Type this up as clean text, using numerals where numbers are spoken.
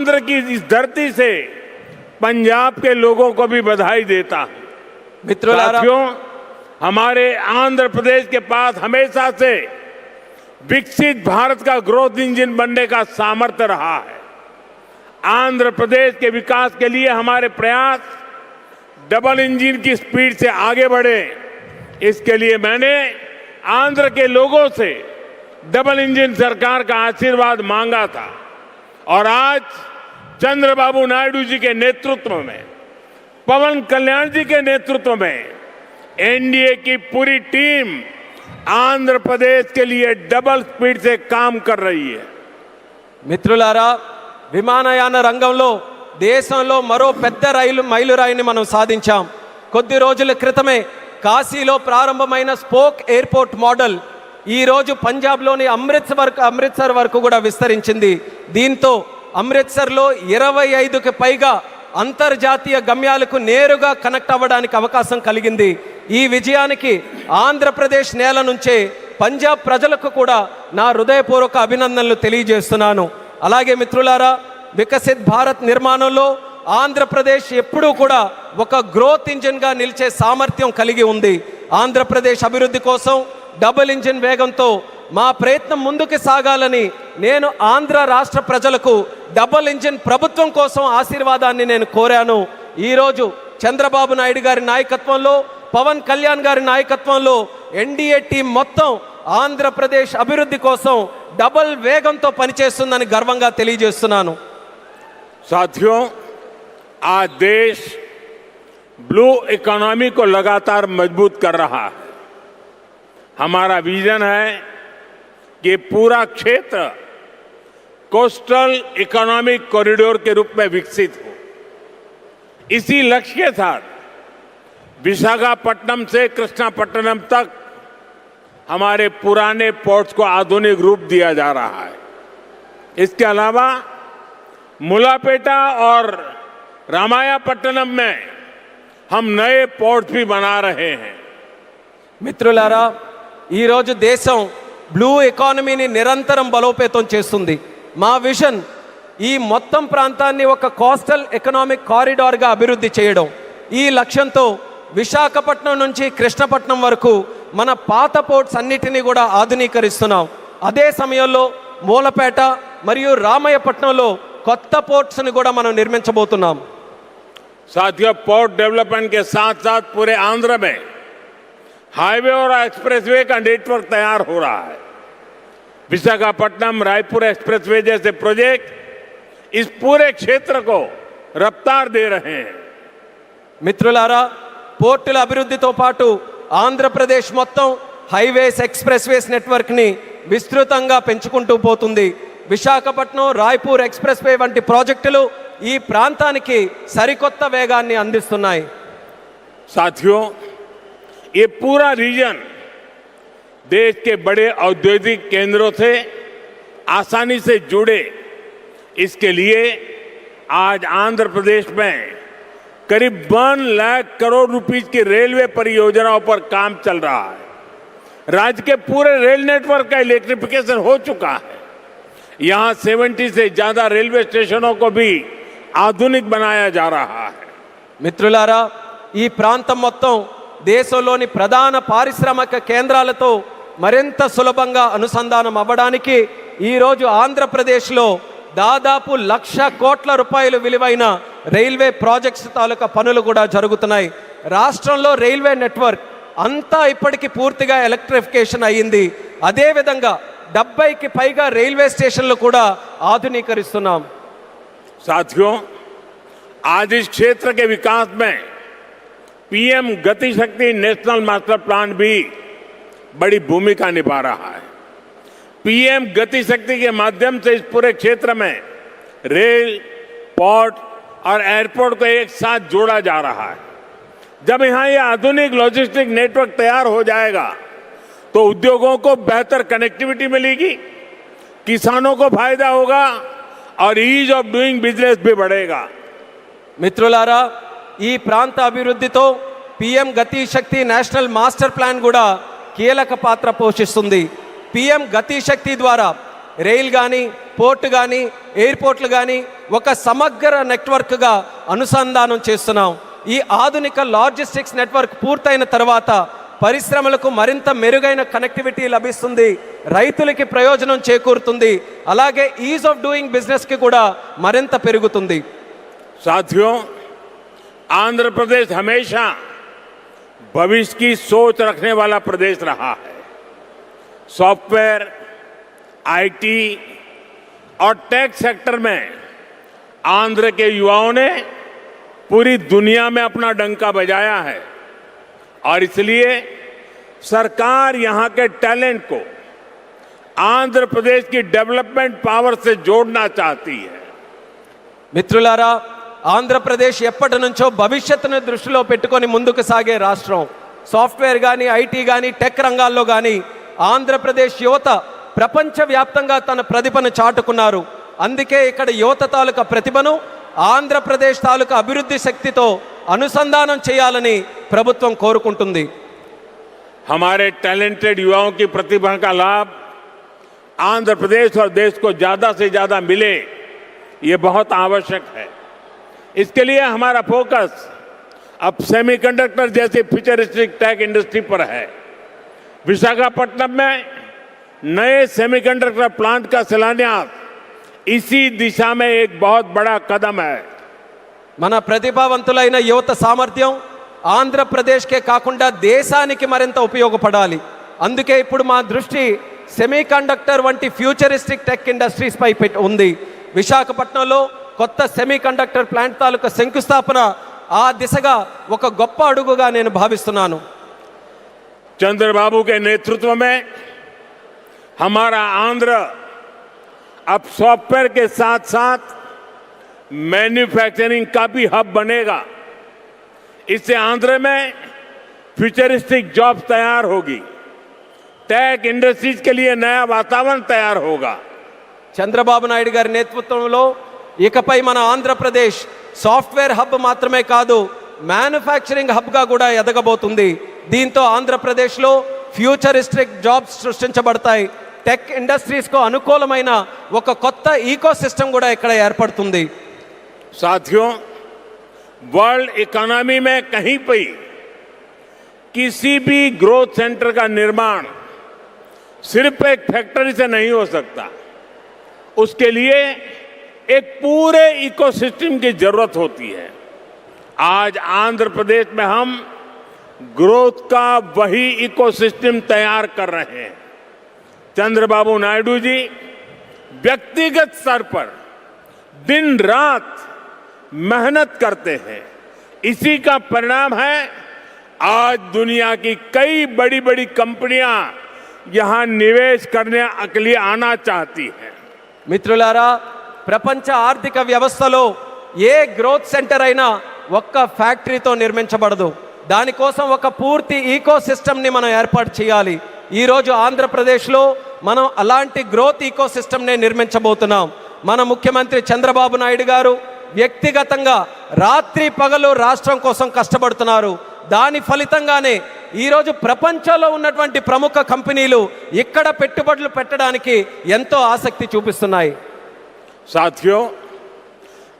आंध्र की इस धरती से पंजाब के लोगों को भी बधाई देता हूं। साथियों, हमारे आंध्र प्रदेश के पास हमेशा से विकसित भारत का ग्रोथ इंजन बनने का सामर्थ्य रहा है। आंध्र प्रदेश के विकास के लिए हमारे प्रयास डबल इंजन की स्पीड से आगे बढ़े। इसके लिए मैंने आंध्र के लोगों से डबल इंजन सरकार का आशीर्वाद मांगा था और आज चंद्रबाबू नायडू जी के नेतृत्व में, पवन कल्याण जी के नेतृत्व में एनडीए की पूरी टीम आंध्र प्रदेश के लिए डबल स्पीड से काम कर रही है। మిత్రులారా, విమానయాన రంగంలో దేశంలో మరో పెద్ద మైలురాయిని మనం సాధించాం. కొద్ది రోజుల క్రితమే కాశీలో ప్రారంభమైన స్పోక్ ఎయిర్పోర్ట్ మోడల్ ఈ రోజు పంజాబ్లోని అమృత్సర్ వరకు కూడా విస్తరించింది. దీంతో అమృత్సర్లో 25కి పైగా అంతర్జాతీయ గమ్యాలకు నేరుగా కనెక్ట్ అవ్వడానికి అవకాశం కలిగింది. ఈ విజయానికి ఆంధ్రప్రదేశ్ నేల నుంచే పంజాబ్ ప్రజలకు కూడా నా హృదయపూర్వక అభినందనలు తెలియజేస్తున్నాను. అలాగే మిత్రులారా, వికసిత్ భారత్ నిర్మాణంలో ఆంధ్రప్రదేశ్ ఎప్పుడూ కూడా ఒక గ్రోత్ ఇంజిన్గా నిలిచే సామర్థ్యం కలిగి ఉంది. ఆంధ్రప్రదేశ్ అభివృద్ధి కోసం డబుల్ ఇంజిన్ వేగంతో మా ప్రయత్నం ముందుకు సాగాలని నేను ఆంధ్ర రాష్ట్ర ప్రజలకు డబుల్ ఇంజిన్ ప్రభుత్వం కోసం ఆశీర్వాదాన్ని నేను కోరాను. ఈరోజు చంద్రబాబు నాయుడు గారి నాయకత్వంలో, పవన్ కళ్యాణ్ గారి నాయకత్వంలో ఎన్డీఏ టీం మొత్తం ఆంధ్రప్రదేశ్ అభివృద్ధి కోసం డబుల్ వేగంతో పనిచేస్తుందని గర్వంగా తెలియజేస్తున్నాను. साथियों, आज देश ब्लू इकोनॉमी को लगातार मजबूत कर रहा है। हमारा विजन है कि पूरा क्षेत्र कोस्टल इकोनॉमिक कॉरिडोर के रूप में विकसित हो। इसी लक्ष्य के साथ विशाखापट्टनम से कृष्णापट्टनम तक हमारे पुराने पोर्ट्स को आधुनिक रूप दिया जा रहा है। इसके अलावा मुलापेटा और रामायापट्टनम में हम नए पोर्ट्स भी बना रहे हैं। మిత్రులారా, ఈరోజు దేశం బ్లూ ఎకానమీని నిరంతరం బలోపేతం చేస్తుంది. మా విజన్ ఈ మొత్తం ప్రాంతాన్ని ఒక కోస్టల్ ఎకనామిక్ కారిడార్గా అభివృద్ధి చేయడం. ఈ లక్ష్యంతో విశాఖపట్నం నుంచి కృష్ణపట్నం వరకు మన పాత పోర్ట్స్ అన్నిటినీ కూడా ఆధునీకరిస్తున్నాం. అదే సమయంలో మూలపేట మరియు రామయ్యపట్నంలో కొత్త పోర్ట్స్ని కూడా మనం నిర్మించబోతున్నాం. साथियों, पोर्ट डेवलपमेंट के साथ साथ पूरे आंध्र में हाईवे और एक्सप्रेसवे का नेटवर्क तैयार हो रहा है। विशाखापट्टनम रायपुर एक्सप्रेसवे जैसे प्रोजेक्ट इस पूरे क्षेत्र को रफ्तार दे रहे हैं. మిత్రులారా, పోర్టుల అభివృద్ధితో పాటు ఆంధ్రప్రదేశ్ మొత్తం హైవేస్, ఎక్స్ప్రెస్వేస్ నెట్వర్క్ని విస్తృతంగా పెంచుకుంటూ పోతుంది. విశాఖపట్నం రాయ్పూర్ ఎక్స్ప్రెస్వే వంటి ప్రాజెక్టులు ఈ ప్రాంతానికి సరికొత్త వేగాన్ని అందిస్తున్నాయి. साथियों, ये पूरा रीजन देश के बड़े औद्योगिक केंद्रों से आसानी से जुड़े, इसके लिए आज आंध्र प्रदेश में करीब 1 लाख करोड़ रुपीस की रेलवे परियोजनाओं पर काम चल रहा है. राज्य के पूरे रेल नेटवर्क का इलेक्ट्रिफिकेशन हो चुका है. यहां 70 से ज्यादा रेलवे स्टेशनों को भी आधुनिक बनाया जा रहा है. మిత్రులారా, ఈ ప్రాంతం మొత్తం దేశంలోని ప్రధాన పారిశ్రామిక కేంద్రాలతో మరింత సులభంగా అనుసంధానం అవ్వడానికి ఈరోజు ఆంధ్రప్రదేశ్లో దాదాపు 1,00,000 కోట్ల రూపాయలు విలువైన రైల్వే ప్రాజెక్ట్స్ తాలూకా పనులు కూడా జరుగుతున్నాయి. రాష్ట్రంలో రైల్వే నెట్వర్క్ అంతా ఇప్పటికీ పూర్తిగా ఎలక్ట్రిఫికేషన్ అయ్యింది. అదేవిధంగా 70కి పైగా రైల్వే స్టేషన్లు కూడా ఆధునీకరిస్తున్నాం. साथियों, आज इस क्षेत्र के विकास में पीएम गति शक्ति नेशनल मास्टर प्लान भी बड़ी भूमिका निभा रहा है. पीएम गति शक्ति के माध्यम से इस पूरे क्षेत्र में रेल, पोर्ट और एयरपोर्ट को एक साथ जोड़ा जा रहा है. जब यहां ये आधुनिक लॉजिस्टिक नेटवर्क तैयार हो जाएगा तो उद्योगों को बेहतर कनेक्टिविटी मिलेगी, किसानों को फायदा होगा और ईज ऑफ डूइंग बिजनेस भी बढ़ेगा. మిత్రులారా, ఈ ప్రాంత అభివృద్ధితో పీఎం గతి శక్తి నేషనల్ మాస్టర్ ప్లాన్ కూడా కీలక పాత్ర పోషిస్తుంది. పీఎం గతి శక్తి ద్వారా రైల్ కానీ పోర్ట్ కానీ ఎయిర్పోర్ట్లు కానీ ఒక సమగ్ర నెట్వర్క్గా అనుసంధానం చేస్తున్నాం. ఈ ఆధునిక లాజిస్టిక్స్ నెట్వర్క్ పూర్తయిన తర్వాత పరిశ్రమలకు మరింత మెరుగైన కనెక్టివిటీ లభిస్తుంది, రైతులకి ప్రయోజనం చేకూరుతుంది, అలాగే ఈజ్ ఆఫ్ డూయింగ్ బిజినెస్కి కూడా మరింత పెరుగుతుంది. साथियों, आंध्र प्रदेश हमेशा भविष्य की सोच रखने वाला प्रदेश रहा है. सॉफ्टवेयर, आईटी और टेक सेक्टर में आंध्र के युवाओं ने पूरी दुनिया में अपना डंका बजाया है और इसलिए सरकार यहां के टैलेंट को आंध्र प्रदेश की डेवलपमेंट पावर से जोड़ना चाहती है. మిత్రులారా, ఆంధ్రప్రదేశ్ ఎప్పటి నుంచో భవిష్యత్తును దృష్టిలో పెట్టుకొని ముందుకు సాగే రాష్ట్రం. సాఫ్ట్వేర్ కానీ ఐటీ కానీ టెక్ రంగాల్లో కానీ ఆంధ్రప్రదేశ్ యువత ప్రపంచవ్యాప్తంగా తన ప్రతిభను చాటుకున్నారు. అందుకే ఇక్కడ యువత తాలూకా ప్రతిభను ఆంధ్రప్రదేశ్ తాలూకా అభివృద్ధి శక్తితో అనుసంధానం చేయాలని ప్రభుత్వం కోరుకుంటుంది. हमारे टैलेंटेड युवाओं की प्रतिभा का लाभ आंध्र प्रदेश और देश को ज्यादा से ज्यादा मिले, ये बहुत आवश्यक है. इसके लिए हमारा फोकस अब सेमीकंडक्टर जैसी फ्यूचरिस्टिक टेक इंडस्ट्री पर है. विशाखापट्टनम में नए सेमीकंडक्टर प्लांट का शिलान्यास इसी दिशा में एक बहुत बड़ा कदम है. మన ప్రతిభావంతులైన యువత సామర్థ్యం ఆంధ్రప్రదేశ్కే కాకుండా దేశానికి మరింత ఉపయోగపడాలి. అందుకే ఇప్పుడు మా దృష్టి సెమీకండక్టర్ వంటి ఫ్యూచరిస్టిక్ టెక్ ఇండస్ట్రీస్ పై ఉంది. విశాఖపట్నంలో కొత్త సెమీకండక్టర్ ప్లాంట్ తాలూకా శంకుస్థాపన ఆ దిశగా ఒక గొప్ప అడుగుగా నేను భావిస్తున్నాను. चंद्रबाबू के नेतृत्व में हमारा आंध्र अब सॉफ्टवेयर के साथ साथ मैन्युफैक्चरिंग का भी हब बनेगा. इससे आंध्र में फ्यूचरिस्टिक जॉब्स तैयार होगी, टेक इंडस्ट्रीज के लिए नया वातावरण तैयार होगा. చంద్రబాబు నాయుడు గారి నేతృత్వంలో ఇకపై మన ఆంధ్రప్రదేశ్ సాఫ్ట్వేర్ హబ్ మాత్రమే కాదు, మ్యానుఫ్యాక్చరింగ్ హబ్గా కూడా ఎదగబోతుంది. దీంతో ఆంధ్రప్రదేశ్లో ఫ్యూచరిస్టిక్ జాబ్స్ సృష్టించబడతాయి. టెక్ ఇండస్ట్రీస్కు అనుకూలమైన ఒక కొత్త ఈకో సిస్టమ్ కూడా ఇక్కడ ఏర్పడుతుంది. साथियों, वर्ल्ड इकोनॉमी में कहीं भी किसी भी ग्रोथ सेंटर का निर्माण सिर्फ एक फैक्ट्री से नहीं हो सकता. उसके लिए एक पूरे इकोसिस्टम की जरूरत होती है. आज आंध्र प्रदेश में हम ग्रोथ का वही इकोसिस्टम तैयार कर रहे हैं. चंद्रबाबू नायडू जी व्यक्तिगत स्तर पर दिन रात मेहनत करते हैं. इसी का परिणाम है आज दुनिया की कई बड़ी बड़ी कंपनियां यहां निवेश करने के लिए आना चाहती हैं. మిత్రులారా, ప్రపంచ ఆర్థిక వ్యవస్థలో ఏ గ్రోత్ సెంటర్ అయినా ఒక్క ఫ్యాక్టరీతో నిర్మించబడదు. దానికోసం ఒక పూర్తి ఈకో సిస్టమ్ని మనం ఏర్పాటు చేయాలి. ఈరోజు ఆంధ్రప్రదేశ్లో మనం అలాంటి గ్రోత్ ఈకో సిస్టమ్ని నిర్మించబోతున్నాం. మన ముఖ్యమంత్రి చంద్రబాబు నాయుడు గారు వ్యక్తిగతంగా రాత్రి పగలు రాష్ట్రం కోసం కష్టపడుతున్నారు. దాని ఫలితంగానే ఈరోజు ప్రపంచంలో ఉన్నటువంటి ప్రముఖ కంపెనీలు ఇక్కడ పెట్టుబడులు పెట్టడానికి ఎంతో ఆసక్తి చూపిస్తున్నాయి. साथियों,